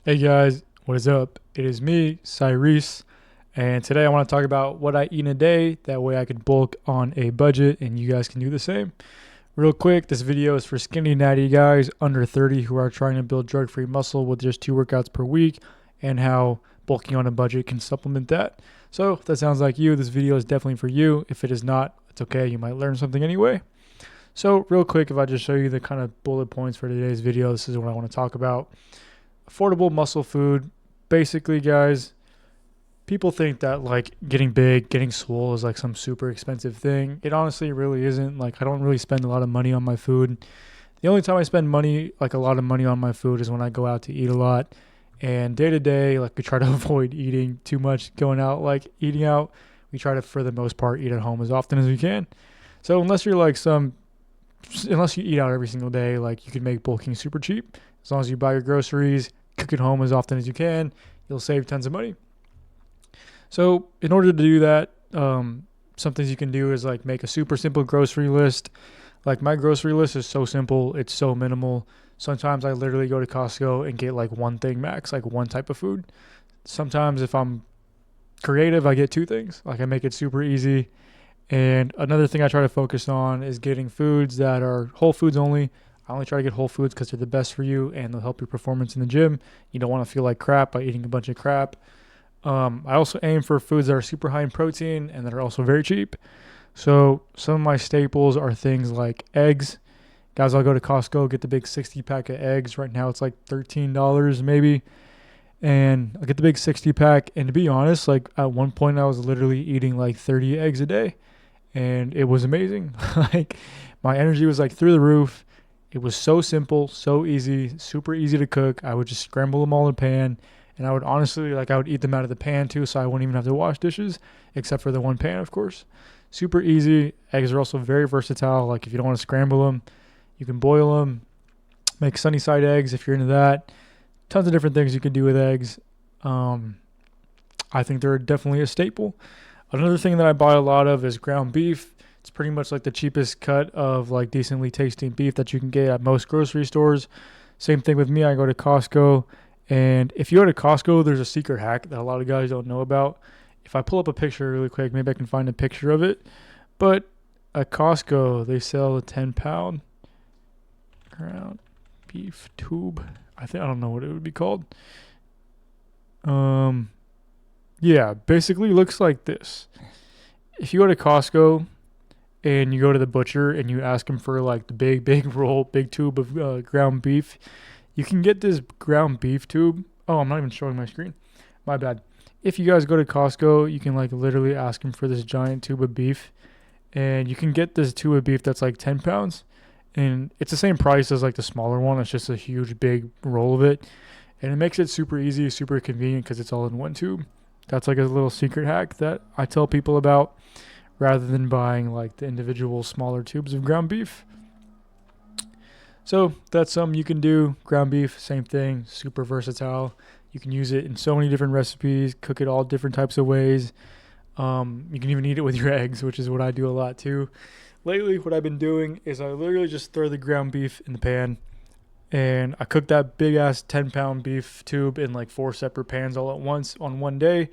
Hey guys, what is up? It is me, Cyrese, and today I want to talk about what I eat in a day. That way I can bulk on a budget and you guys can do the same. Real quick, this video is for skinny natty guys under 30 who are trying to build drug-free muscle with just 2 workouts per week and how bulking on a budget can supplement that. So if that sounds like you, this video is definitely for you. If it is not, it's okay. You might learn something anyway. So real quick, if I just show you the kind of bullet points for today's video, this is what I want to talk about. Affordable muscle food. Basically, guys, people think that like getting big, getting swole is like some super expensive thing. It honestly really isn't. Like I don't really spend a lot of money on my food. The only time I spend money, like a lot of money on my food, is when I go out to eat a lot. And day to day, like we try to avoid eating too much, going out, like eating out. We try to, for the most part, eat at home as often as we can. So unless you eat out every single day, like you can make bulking super cheap. As long as you buy your groceries, cook at home as often as you can, you'll save tons of money. So in order to do that, some things you can do is like make a super simple grocery list. Like my grocery list is so simple, it's so minimal. Sometimes I literally go to Costco and get like one thing max, like one type of food. Sometimes if I'm creative, I get two things. Like I make it super easy. And another thing I try to focus on is getting foods that are whole foods only. I only try to get whole foods because they're the best for you and they'll help your performance in the gym. You don't want to feel like crap by eating a bunch of crap. I also aim for foods that are super high in protein and that are also very cheap. So some of my staples are things like eggs. Guys, I'll go to Costco, get the big 60 pack of eggs. Right now it's like $13 maybe. And I'll get the big 60 pack. And to be honest, like at one point I was literally eating like 30 eggs a day. And it was amazing. Like my energy was like through the roof. It was so simple, so easy, super easy to cook. I would just scramble them all in a pan, and I would honestly I would eat them out of the pan too, so I wouldn't even have to wash dishes, except for the one pan, of course. Super easy. Eggs are also very versatile. Like if you don't want to scramble them, you can boil them. Make sunny side eggs if you're into that. Tons of different things you can do with eggs. Um, I think they're definitely a staple. Another thing that I buy a lot of is ground beef. It's pretty much like the cheapest cut of like decently tasting beef that you can get at most grocery stores. Same thing with me. I go to Costco, and if you go to Costco, there's a secret hack that a lot of guys don't know about. If I pull up a picture really quick, maybe I can find a picture of it. But at Costco, they sell a 10-pound ground beef tube. I don't know what it would be called. Um, yeah, basically looks like this. If you go to Costco and you go to the butcher and you ask him for like the big roll, big tube of ground beef, you can get this ground beef tube. Oh, I'm not even showing my screen. My bad. If you guys go to Costco, you can like literally ask him for this giant tube of beef, and you can get this tube of beef that's like 10 pounds, and it's the same price as like the smaller one. It's just a huge big roll of it, and it makes it super easy, super convenient because it's all in one tube. That's like a little secret hack that I tell people about rather than buying like the individual smaller tubes of ground beef. So that's something you can do. Ground beef, same thing, super versatile. You can use it in so many different recipes, cook it all different types of ways. You can even eat it with your eggs, which is what I do a lot too. Lately, what I've been doing is I literally just throw the ground beef in the pan and I cook that big ass 10-pound beef tube in like 4 separate pans all at once on one day.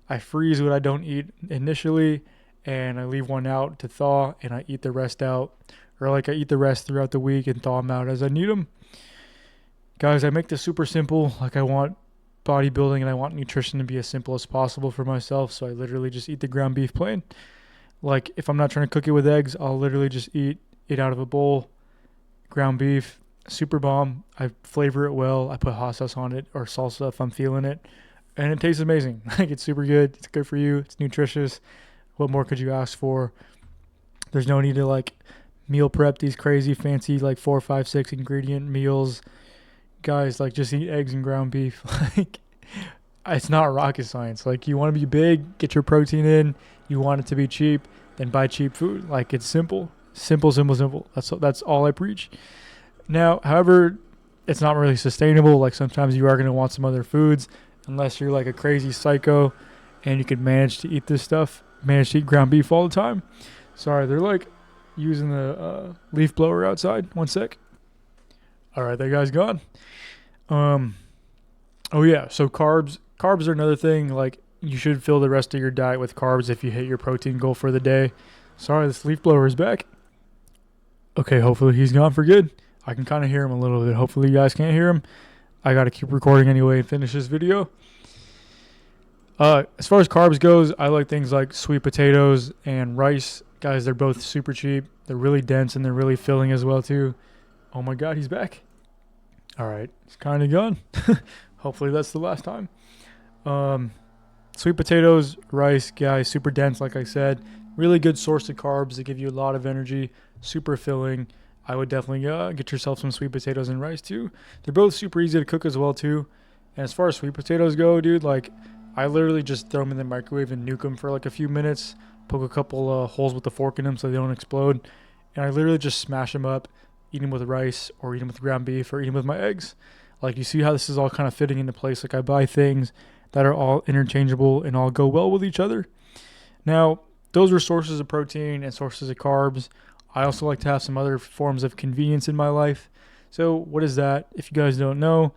I freeze what I don't eat initially and I leave one out to thaw and I eat the rest out. Or like I eat the rest throughout the week and thaw them out as I need them. Guys, I make this super simple. Like I want bodybuilding and I want nutrition to be as simple as possible for myself. So I literally just eat the ground beef plain. Like if I'm not trying to cook it with eggs, I'll literally just eat it out of a bowl. Ground beef, super bomb. I flavor it well. I put hot sauce on it or salsa if I'm feeling it. And it tastes amazing. Like it's super good. It's good for you. It's nutritious. What more could you ask for? There's no need to like meal prep these crazy fancy like 4, 5, 6 ingredient meals. Guys, like just eat eggs and ground beef. Like it's not rocket science. Like you want to be big, get your protein in. You want it to be cheap, then buy cheap food. Like it's simple, simple, simple, simple. That's all I preach. Now, however, it's not really sustainable. Like sometimes you are going to want some other foods, unless you're like a crazy psycho, and you can manage to eat this stuff. Manage to eat ground beef all the time. Sorry, they're like using the leaf blower outside. One sec. All right, that guy's gone. Um, Oh yeah, so carbs are another thing. Like you should fill the rest of your diet with carbs if you hit your protein goal for the day. Sorry, this leaf blower is back. Okay, hopefully he's gone for good. I can kind of hear him a little bit. Hopefully you guys can't hear him. I got to keep recording anyway and finish this video. As far as carbs goes, I like things like sweet potatoes and rice. Guys, they're both super cheap. They're really dense and they're really filling as well too. Oh my god, he's back. All right, he's kind of gone. Hopefully that's the last time. Um, Sweet potatoes, rice, guys, super dense, like I said. Really good source of carbs. They give you a lot of energy, super filling. I would definitely get yourself some sweet potatoes and rice too. They're both super easy to cook as well too. And as far as sweet potatoes go, dude, like I literally just throw them in the microwave and nuke them for like a few minutes. Poke a couple holes with the fork in them so they don't explode. And I literally just smash them up, eat them with rice or eat them with ground beef or eat them with my eggs. Like you see how this is all kind of fitting into place. Like I buy things that are all interchangeable and all go well with each other. Now, those are sources of protein and sources of carbs. I also like to have some other forms of convenience in my life. So, what is that? If you guys don't know,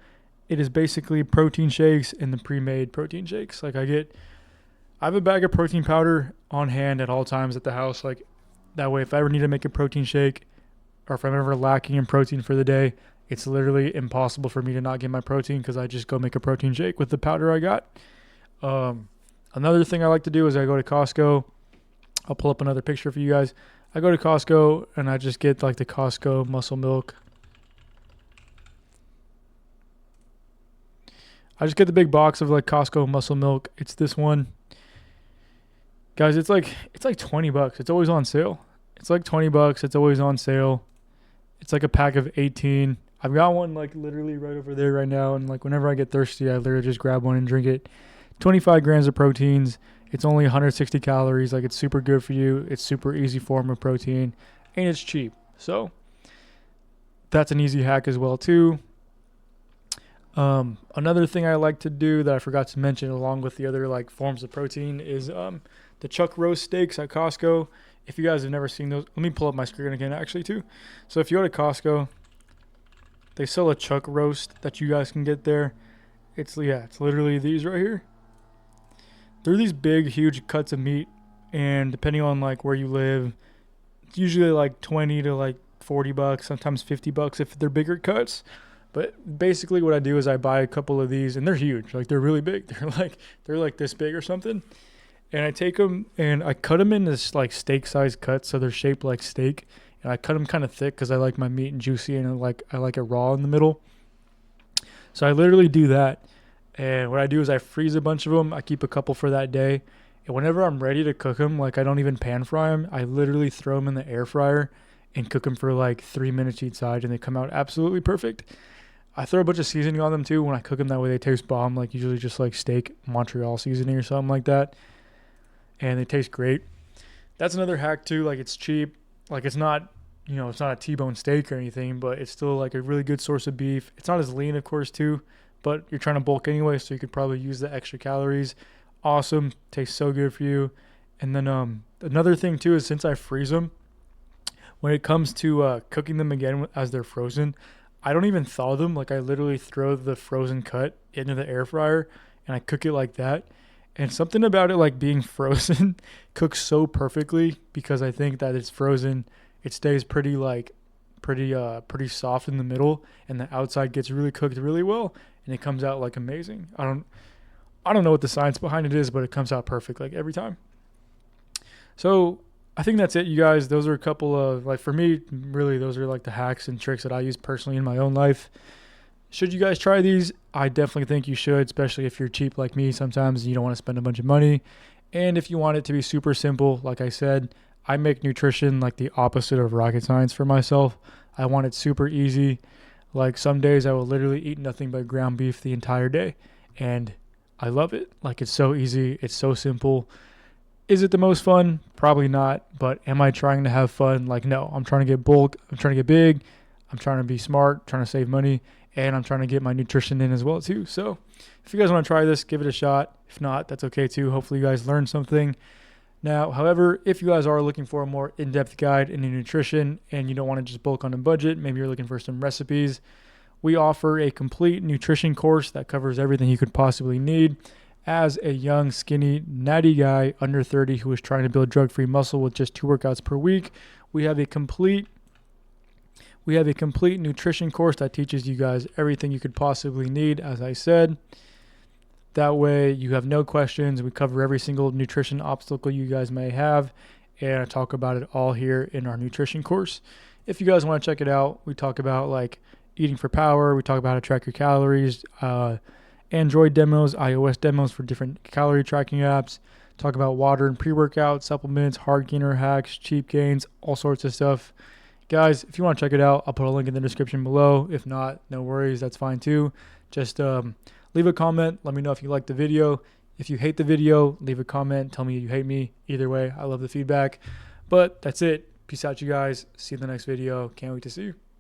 it is basically protein shakes and the pre-made protein shakes. Like I have a bag of protein powder on hand at all times at the house. Like that way, if I ever need to make a protein shake or if I'm ever lacking in protein for the day, it's literally impossible for me to not get my protein because I just go make a protein shake with the powder I got. Another thing I like to do is I go to Costco. I'll pull up another picture for you guys. I go to Costco and I just get like the Costco muscle milk. I just get the big box of like Costco muscle milk. It's this one. Guys, it's like $20. It's always on sale. It's like $20. It's always on sale. It's like a pack of 18. I've got one like literally right over there right now. And like whenever I get thirsty, I literally just grab one and drink it. 25 grams of proteins. It's only 160 calories. Like it's super good for you. It's super easy form of protein and it's cheap. So that's an easy hack as well too. Another thing I like to do that I forgot to mention along with the other like forms of protein is the chuck roast steaks at Costco. If you guys have never seen those, let me pull up my screen again actually too. So if you go to Costco, they sell a chuck roast that you guys can get there. It's literally these right here. They're these big, huge cuts of meat, and depending on like where you live, it's usually like 20 to like $40, sometimes $50 if they're bigger cuts. But basically, what I do is I buy a couple of these, and they're huge. Like they're really big. They're like this big or something. And I take them and I cut them in this like steak size cuts, so they're shaped like steak. And I cut them kind of thick because I like my meat and juicy, and I like it raw in the middle. So I literally do that. And what I do is I freeze a bunch of them. I keep a couple for that day. And whenever I'm ready to cook them, like I don't even pan fry them. I literally throw them in the air fryer and cook them for like 3 minutes each side, and they come out absolutely perfect. I throw a bunch of seasoning on them too when I cook them. That way they taste bomb, like usually just like steak Montreal seasoning or something like that. And they taste great. That's another hack too. Like it's cheap. Like it's not, it's not a T-bone steak or anything, but it's still like a really good source of beef. It's not as lean, of course, too, but you're trying to bulk anyway, so you could probably use the extra calories. Awesome. Tastes so good for you. And then another thing too is since I freeze them, when it comes to cooking them again as they're frozen, I don't even thaw them. Like I literally throw the frozen cut into the air fryer and I cook it like that. And something about it like being frozen cooks so perfectly because I think that it's frozen. It stays pretty soft in the middle, and the outside gets really cooked really well, and it comes out like amazing. I don't know what the science behind it is, but it comes out perfect like every time. So I think that's it, you guys. Those are a couple of like for me, really those are like the hacks and tricks that I use personally in my own life. Should you guys try these? I definitely think you should, especially if you're cheap like me sometimes and you don't want to spend a bunch of money. And if you want it to be super simple, like I said, I make nutrition like the opposite of rocket science for myself. I want it super easy. Like some days I will literally eat nothing but ground beef the entire day. And I love it. Like it's so easy. It's so simple. Is it the most fun? Probably not. But am I trying to have fun? Like, no. I'm trying to get bulk. I'm trying to get big. I'm trying to be smart, trying to save money. And I'm trying to get my nutrition in as well too. So if you guys want to try this, give it a shot. If not, that's okay too. Hopefully you guys learned something. Now, however, if you guys are looking for a more in-depth guide into nutrition and you don't want to just bulk on a budget, maybe you're looking for some recipes We offer a complete nutrition course that covers everything you could possibly need. As a young, skinny, natty guy under 30 who is trying to build drug-free muscle with just 2 workouts per week, we have a complete nutrition course that teaches you guys everything you could possibly need, as I said. That way you have no questions. We cover every single nutrition obstacle you guys may have, and I talk about it all here in our nutrition course. If you guys want to check it out, we talk about like eating for power. We talk about how to track your calories, Android demos, iOS demos for different calorie tracking apps. Talk about water and pre-workout, supplements, hard gainer hacks, cheap gains, all sorts of stuff. Guys, if you want to check it out, I'll put a link in the description below. If not, no worries, that's fine too. Just leave a comment. Let me know if you like the video. If you hate the video, leave a comment. Tell me you hate me. Either way, I love the feedback. But that's it. Peace out, you guys. See you in the next video. Can't wait to see you.